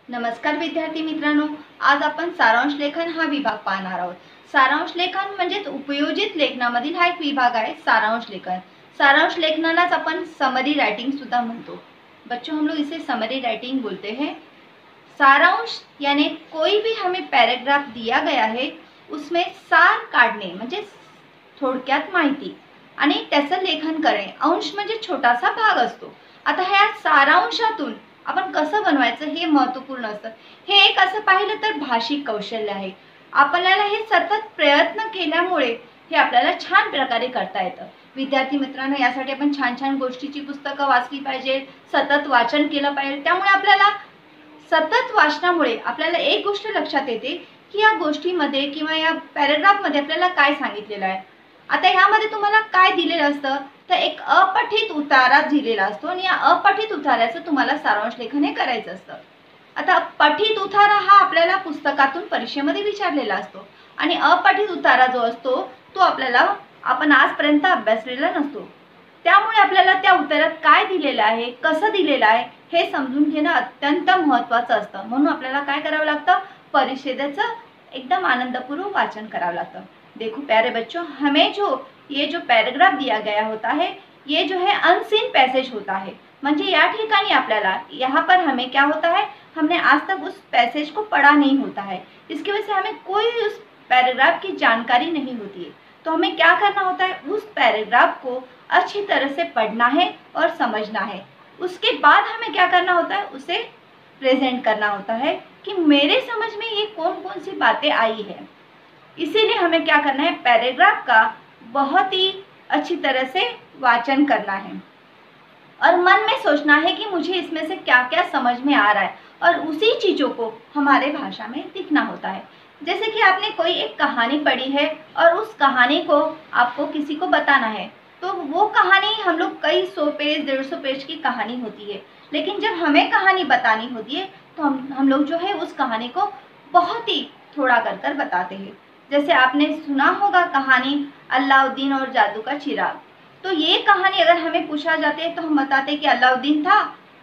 नमस्कार विद्यार्थी मित्रांनो, आज आपण सारांश लेखन हा विभाग पाहणार आहोत। सारांश लेखन म्हणजे उपयोजित लेखनामधील हा एक विभाग आहे सारांश लेखन। सारांश लेखनालाच अपन समरी राइटिंग सुद्धा म्हणतो। बच्चों, हम लोग इसे समरी राइटिंग बोलते हैं। सारांश यानी कोई भी हमें पैराग्राफ दिया गया है उसमें सार काढणे म्हणजे थोडक्यात माहिती आणि त्याचं लेखन करणे। अंश म्हणजे छोटासा भाग असतो। आता ह्या सारांशातून आपण कसं बनवायचं हे महत्त्वपूर्ण असतं। हे एक असं पाहिलं तर भाषिक कौशल्य आहे। आपल्याला हे सतत प्रयत्न केल्यामुळे हे आपल्याला छान प्रकारे करता येतं। विद्यार्थी मित्रांनो, यासाठी आपण छान छान गोष्टीची पुस्तकं वाचली पाहिजे, सतत वाचन केलं पाहिजे। त्यामुळे आपल्याला सतत वाचनामुळे आपल्याला एक गोष्ट लक्षात येते की या गोष्टीमध्ये किंवा या पॅराग्राफमध्ये आपल्याला काय सांगितलेलं आहे। आता ह्यामध्ये तुम्हाला काय दिलेलं असतं तर एक अपठित उतारा दिलेला असतो आणि या अपठित उताऱ्याचं तुम्हाला सारांश लेखन हे करायचं असतं। आता पठित उतारा हा आपल्याला पुस्तकातून परीक्षेमध्ये विचारलेला असतो आणि अपठित उतारा जो असतो तो आपल्याला आपण आजपर्यंत अभ्यासलेला नसतो। त्यामुळे आपल्याला त्या उत्तरात काय दिलेलं आहे, कसं दिलेलं आहे हे समजून घेणं अत्यंत महत्त्वाचं असतं। म्हणून आपल्याला काय करावं लागतं, परिच्छेदाचं एकदम आनंदपूर्वक वाचन करावं लागतं। देखो प्यारे बच्चों, हमें ये जो पैराग्राफ दिया गया होता है ये जो है अनसीन पैसेज होता है। म्हणजे या ठिकाणी आपल्याला यहाँ पर हमें क्या होता है, हमने आज तक उस पैसेज को पढ़ा नहीं होता है। इसकी वजह से हमें कोई उस पैराग्राफ की जानकारी नहीं होती है। तो हमें क्या करना होता है, उस पैराग्राफ को अच्छी तरह से पढ़ना है और समझना है। उसके बाद हमें क्या करना होता है, उसे प्रेजेंट करना होता है कि मेरे समझ में ये कौन कौन सी बातें आई है। इसीलिए हमें क्या करना है, पैराग्राफ का बहुत ही अच्छी तरह से वाचन करना है और मन में सोचना है कि मुझे इसमें से क्या क्या समझ में आ रहा है और उसी चीज़ों को हमारे भाषा में लिखना होता है। जैसे कि आपने कोई एक कहानी पढ़ी है और उस कहानी को आपको किसी को बताना है, तो वो कहानी हम लोग कई 100 पेज 150 पेज की कहानी होती है, लेकिन जब हमें कहानी बतानी होती है तो हम लोग जो है उस कहानी को बहुत ही थोड़ा कर बताते हैं। जैसे आपने सुना होगा कहानी अलाउद्दीन और जादू का चिराग। तो ये कहानी अगर हमें पूछा जाती है तो हम बताते हैं कि अलाउद्दीन था,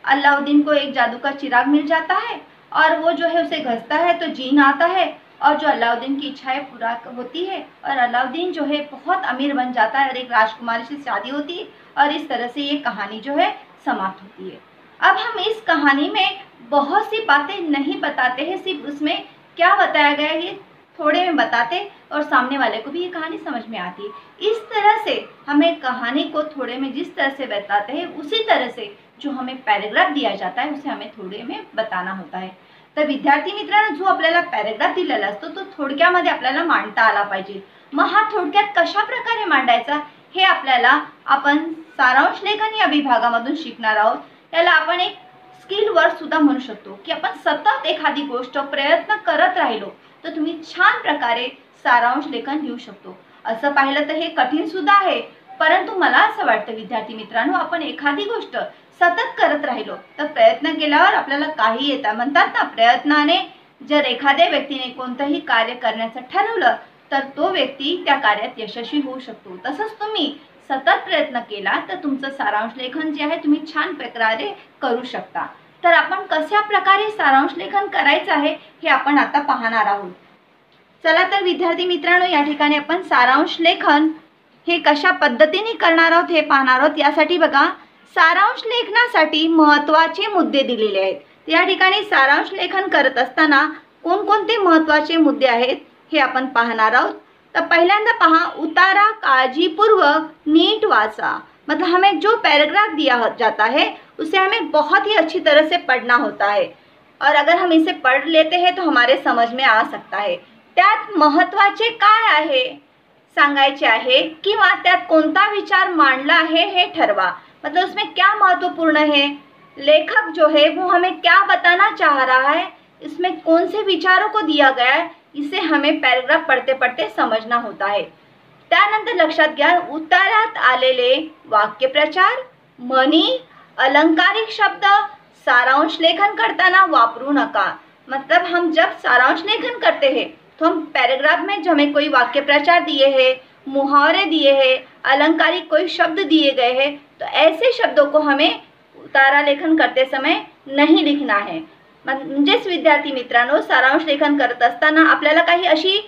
अलाउद्दीन को एक जादू का चिराग मिल जाता है और वो जो है उसे घसता है तो जीन आता है और जो अलाउद्दीन की इच्छाएं पूरा होती है और अलाउद्दीन जो है बहुत अमीर बन जाता है और एक राजकुमारी से शादी होती है और इस तरह से ये कहानी जो है समाप्त होती है। अब हम इस कहानी में बहुत सी बातें नहीं बताते हैं, सिर्फ उसमें क्या बताया गया है ये थोड़े में बताते और सामने वाले को भी ये कहानी समझ में आती है। इस तरह से हमें कहानी को थोड़े में जिस तरह से बताते हैं उसी तरह से जो हमें पैराग्राफ दिया जाता है उसे हमें थोडे में बताना होता है। तर विद्यार्थी मित्रांनो, जो आपल्याला पॅराग्राफ दिलेला असतो तो थोडक्यामध्ये आपल्याला मांडता आला पाहिजे। मग हा थोडक्यात कशा प्रकारे मांडायचा हे आपल्याला आपण सारांश लेखन या विभागामधून शिकणार आहोत। याला आपण एक स्किल वर्क सुद्धा म्हणू शकतो की आपण सतत एखादी गोष्ट प्रयत्न करत राहिलो तर तुम्ही छान प्रकारे सारांश लेखन लिहू शकतो। असं पाहिलं तर हे कठीण सुद्धा आहे, परंतु मला असं वाटतं विद्यार्थी मित्रांनो, आपण एखादी गोष्ट सतत करत राहिलो तर प्रयत्न केल्यावर आपल्याला काही येतं। म्हणतात ना, प्रयत्नाने जर एखाद्या व्यक्तीने कोणतंही कार्य करण्याचं ठरवलं तर तो व्यक्ती त्या कार्यात यशस्वी होऊ शकतो। तसंच तुम्ही सतत प्रयत्न केला तर तुमचं सारांश लेखन जे आहे तुम्ही छान प्रकारे करू शकता। तर आपण कशा प्रकारे सारांश लेखन करायचं आहे हे आपण आता पाहणार आहोत। चला तर विद्यार्थी मित्रांनो, या ठिकाणी आपण सारांश लेखन हे कशा पद्धतीने करणार आहोत हे पाहणार आहोत। यासाठी बघा, सारांश लेखनासाठी महत्त्वाचे मुद्दे दिलेले आहेत। या ठिकाणी सारांश लेखन करत असताना कोणकोणते महत्त्वाचे मुद्दे आहेत हे आपण पाहणार आहोत। तो पहले पहा, उतारा काळजीपूर्वक नीट वाचा। मतलब हमें जो पैराग्राफ दिया जाता है उसे हमें बहुत ही अच्छी तरह से पढ़ना होता है और अगर हम इसे पढ़ लेते हैं तो हमारे समझ में आ सकता है। त्यात महत्त्वाचे काय आहे सांगायचे आहे किंवा त्यात कोणता विचार मांडला आहे हे ठरवा। मतलब उसमें क्या महत्वपूर्ण है, लेखक जो है वो हमें क्या बताना चाह रहा है, इसमें कौन से विचारों को दिया गया है, इसे हमें पैराग्राफ पढ़ते पढ़ते समझना होता है। त्यानंतर लक्षात घ्या, उतारात आलेले वाक्यप्रचार, म्हणी, अलंकारिक शब्द सारांश लेखन करताना वापरू नका। मतलब हम जब सारांश लेखन करते हैं तो हम पैराग्राफ में जो हमें कोई वाक्यप्रचार दिए हैं, मुहावरे दिए हैं, अलंकारिक कोई शब्द दिए गए हैं, तो ऐसे शब्दों को हमें उतारा लेखन करते समय नहीं लिखना है। म्हणजेच विद्यार्थी मित्रांनो, सारांश लेखन करत असताना आपल्याला काही अशी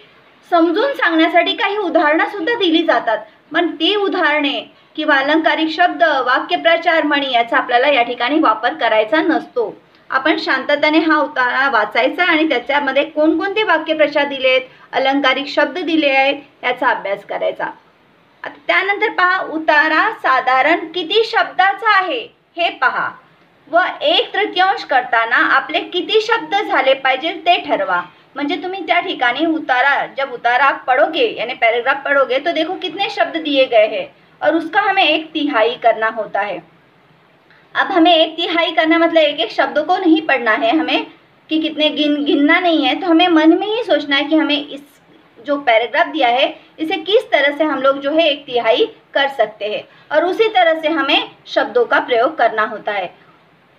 समजून सांगण्यासाठी काही उदाहरणं सुद्धा दिली जातात, पण ती उदाहरणे किंवा अलंकारिक शब्द, वाक्यप्रचार, म्हणी याचा आपल्याला या ठिकाणी वापर करायचा नसतो. आपण शांततेने हा उतारा वाचायचा आणि त्याच्यामध्ये कोणकोणते वाक्यप्रचार दिलेत, अलंकारिक शब्द दिले आहेत याचा अभ्यास करायचा. आता त्यानंतर पहा, उतारा साधारण किती शब्दाचा आहे हे पहा व 1/3 करताना आपले किती शब्द झाले पाहिजे ते ठरवा. म्हणजे तुम्ही त्या ठिकाणी उतारा, जब उतारा आप पढ़ोगे यानी पैराग्राफ पढ़ोगे तो देखो कितने शब्द दिए गए हैं और उसका हमें 1/3 करना होता है. अब हमें 1/3 करना मतलब एक एक शब्दों को नहीं पढ़ना है हमें कि कितने गिनना नहीं है, तो हमें मन में ही सोचना है कि हमें इस जो पैराग्राफ दिया है इसे किस तरह से हम लोग जो है 1/3 कर सकते हैं और उसी तरह से हमें शब्दों का प्रयोग करना होता है.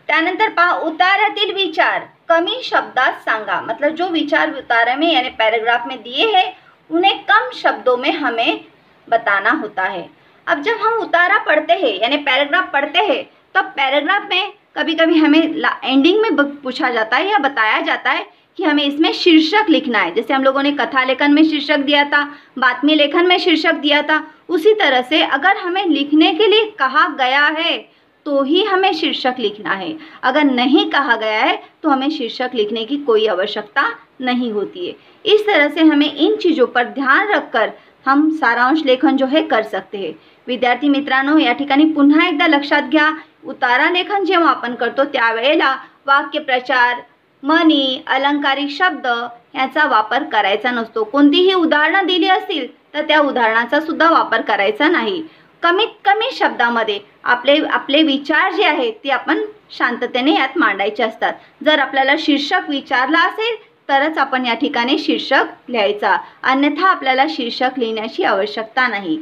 त्यानंतर पहा, उताऱ्यातील विचार कमी शब्दात सांगा. मतलब जो विचार उतारे में यानी पैराग्राफ में दिए हैं उन्हें कम शब्दों में हमें बताना होता है. अब जब हम उतारा पढ़ते हैं यानी पैराग्राफ पढ़ते हैं तो पैराग्राफ में कभी कभी हमें एंडिंग में पूछा जाता है या बताया जाता है कि हमें इसमें शीर्षक लिखना है. जैसे हम लोगों ने कथा लेखन में शीर्षक दिया था, बातमी लेखन में शीर्षक दिया था, उसी तरह से अगर हमें लिखने के लिए कहा गया है तो ही हमें शीर्षक लिखना है. अगर नहीं कहा गया है तो हमें शीर्षक लिखने की कोई आवश्यकता नहीं होती है. इस तरह से हमें इन चीज़ों पर ध्यान रखकर हम सारांश लेखन जो है कर सकते हैं. विद्यार्थी मित्रांनो, या ठिकाणी पुन्हा एकदा लक्षात घ्या, उतारा लेखन जेव्हा आपण करतो त्यावेळेला वाक्यप्रचार, म्हणी, अलंकारिक शब्द याचा वापर करायचा नसतो. कोणतीही उदाहरणं दिली असतील तर त्या उदाहरणाचा सुद्धा वापर करायचा नाही. कमीत कमी शब्दामध्ये आपले विचार जे आहेत ते आपण शांततेने यात मांडायचे असतात. जर आपल्याला शीर्षक विचारला असेल तरच आपण या ठिकाणी शीर्षक लिहायचा, अन्यथा आपल्याला शीर्षक लिहिण्याची आवश्यकता नाही.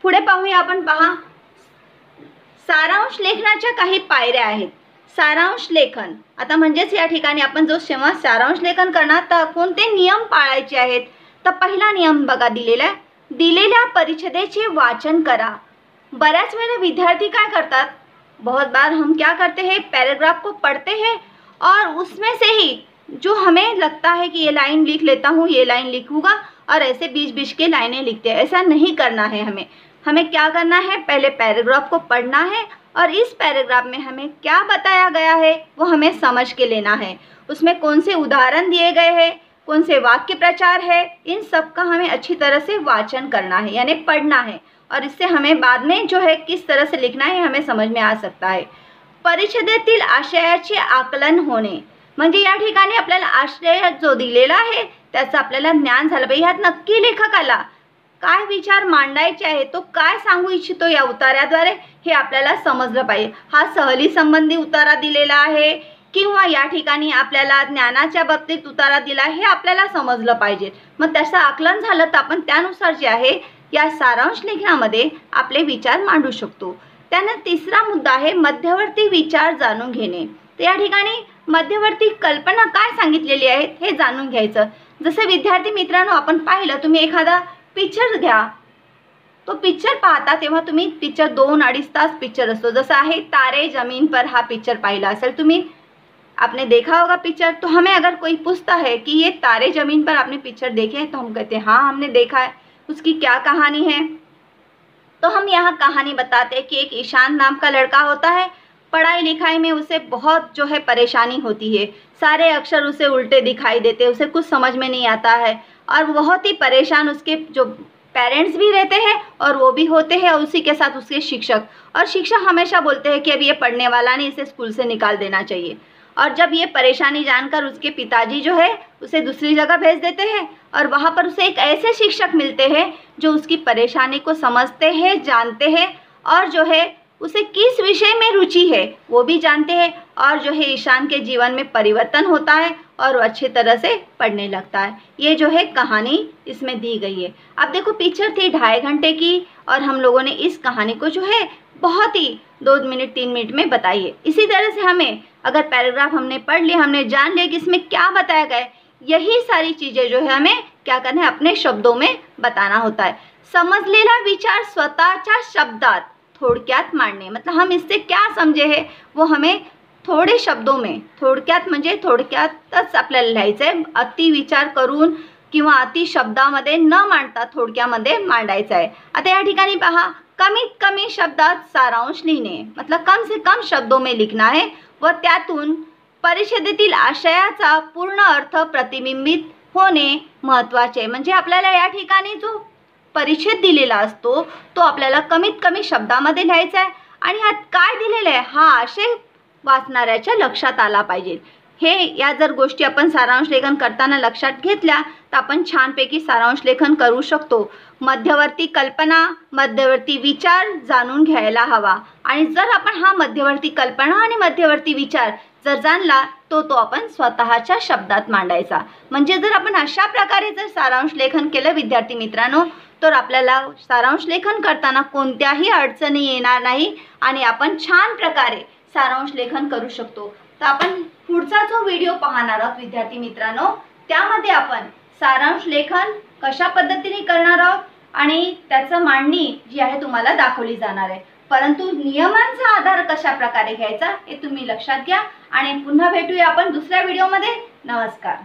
पुढे पाहूया आपण. पहा, सारांश लेखनाच्या काही पायऱ्या आहेत. सारांश लेखन आता म्हणजेच या ठिकाणी आपण जो जेव्हा सारांश लेखन करणार तर कोणते नियम पाळायचे आहेत. तर पहिला नियम बघा दिलेल्या परिच्छेदेचे वाचन करा. बऱ्याच वेळेला विद्यार्थी काय करतात, बहुत बार हम क्या करते हैं, पैराग्राफ को पढ़ते हैं और उसमें से ही जो हमें लगता है कि ये लाइन लिख लेता हूँ, ये लाइन लिखूँगा और ऐसे बीच बीच के लाइनें लिखते हैं. ऐसा नहीं करना है. हमें क्या करना है, पहले पैराग्राफ को पढ़ना है और इस पैराग्राफ में हमें क्या बताया गया है वो हमें समझ के लेना है. उसमें कौन से उदाहरण दिए गए हैं, कौन से वाक्य प्रचार है, इन सब का हमें अच्छी तरह से वाचन करना है यानी पढ़ना है और इससे हमें बाद में जो है किस तरह से लिखना है हमें समझ में आ सकता है. परिच्छेदेतील आशयाचे आकलन होणे म्हणजे या ठिकाणी आपल्याला आशय जो दिलेला आहे त्याचं आपल्याला ज्ञान झालं पाहिजे. ह्यात नक्की लेखकाला काय विचार मांडायचे आहे, तो काय सांगू इच्छितो या उतार्याद्वारे हे आपल्याला समजलं पाहिजे. हा सहली संबंधी उतारा दिलेला आहे किंवा या ठिकाणी आपल्याला ज्ञानाच्या बाबतीत उतारा दिला हे आपल्याला समजलं पाहिजे. मग त्याचं आकलन झालं तर आपण त्यानुसार जे आहे या सारांश लेखनामध्ये आपले विचार मांडू शकतो. त्यानंतर तिसरा मुद्दा आहे मध्यवर्ती विचार जाणून घेणे. तर या ठिकाणी मध्यवर्ती कल्पना काय सांगितलेली आहे हे जाणून घ्यायचं. जसं विद्यार्थी मित्रांनो आपण पाहिलं, तुम्ही एखादा पिक्चर घ्या, तो पिक्चर पाहता तेव्हा तुम्ही पिक्चर 2-2.5 तास पिक्चर असतो. जसं आहे तारे जमीन पर हा पिक्चर पाहिला असेल तुम्ही, आपने देखा होगा पिक्चर. तो हमें अगर कोई पूछता है कि ये तारे ज़मीन पर आपने पिक्चर देखे हैं तो हम कहते हैं हाँ हमने देखा है. उसकी क्या कहानी है, तो हम यहाँ कहानी बताते हैं कि एक ईशान नाम का लड़का होता है, पढ़ाई लिखाई में उसे बहुत जो है परेशानी होती है, सारे अक्षर उसे उल्टे दिखाई देते, उसे कुछ समझ में नहीं आता है और बहुत ही परेशान उसके जो पेरेंट्स भी रहते हैं और वो भी होते हैं और उसी के साथ उसके शिक्षक. और शिक्षक हमेशा बोलते हैं कि अब ये पढ़ने वाला नहीं, इसे स्कूल से निकाल देना चाहिए. और जब ये परेशानी जानकर उसके पिताजी जो है उसे दूसरी जगह भेज देते हैं और वहाँ पर उसे एक ऐसे शिक्षक मिलते हैं जो उसकी परेशानी को समझते हैं, जानते हैं और जो है उसे किस विषय में रुचि है वो भी जानते हैं और जो है ईशान के जीवन में परिवर्तन होता है और वो अच्छी तरह से पढ़ने लगता है. ये जो है कहानी इसमें दी गई है. अब देखो पिक्चर थी 2.5 घंटे की और हम लोगों ने इस कहानी को जो है बहुत ही 2 मिनट 3 मिनट में बताई है. इसी तरह से हमें अगर पैराग्राफ हमने पढ़ लिया, हमने जान लिया कि इसमें क्या बताया गया है, यही सारी चीज़ें जो है हमें क्या करना है अपने शब्दों में बताना होता है. समजलेला विचार स्वतःच्या शब्दात थोडक्यात मांडणे. मतलब हम इससे क्या समझे हैं वो हमें थोडे शब्दों में, थोडक्यात म्हणजे थोडक्यातच आपल्याला लिहायचं आहे. अति विचार करून किंवा अति शब्दामध्ये न मांडता थोडक्यामध्ये मांडायचं आहे. आता या ठिकाणी पहा, कमीत कमी शब्दात सारांश लिहिणे, मतलब कम से कम शब्दों में लिखना है व त्यातून परिषदेतील आशयाचा पूर्ण अर्थ प्रतिबिंबित होणे महत्त्वाचे. म्हणजे आपल्याला या ठिकाणी जो परिच्छेद दिलेला असतो तो आपल्याला कमीत कमी शब्दामध्ये लिहायचा आहे आणि यात काय दिलेलं आहे हा आशय वाचणाऱ्याच्या लक्षात आला पाहिजे. हे या जर गोष्टी आपण सारांश लेखन करताना लक्षात घेतल्या तर आपण छानपैकी सारांश लेखन करू शकतो. मध्यवर्ती कल्पना, मध्यवर्ती विचार जाणून घ्यायला हवा आणि जर आपण हा मध्यवर्ती कल्पना आणि मध्यवर्ती विचार जर जाणला तो आपण स्वतःच्या शब्दात मांडायचा. म्हणजे जर आपण अशा प्रकारे जर सारांश लेखन केलं विद्यार्थी मित्रांनो तर आपल्याला सारांश लेखन करताना कोणत्याही अडचणी येणार नाही आणि आपण छान प्रकारे सारांश लेखन करू शकतो. तर आपण पुढचा जो व्हिडिओ पाहणार आहोत विद्यार्थी मित्रांनो त्यामध्ये आपण सारांश लेखन कशा पद्धतीने करणार आहोत आणि त्याचं मांडणी जी आहे तुम्हाला दाखवली जाणार आहे. परंतु नियमांचा आधार कशा प्रकारे घ्यायचा हे तुम्ही लक्षात घ्या आणि पुन्हा भेटूया आपण दुसऱ्या व्हिडिओमध्ये. नमस्कार.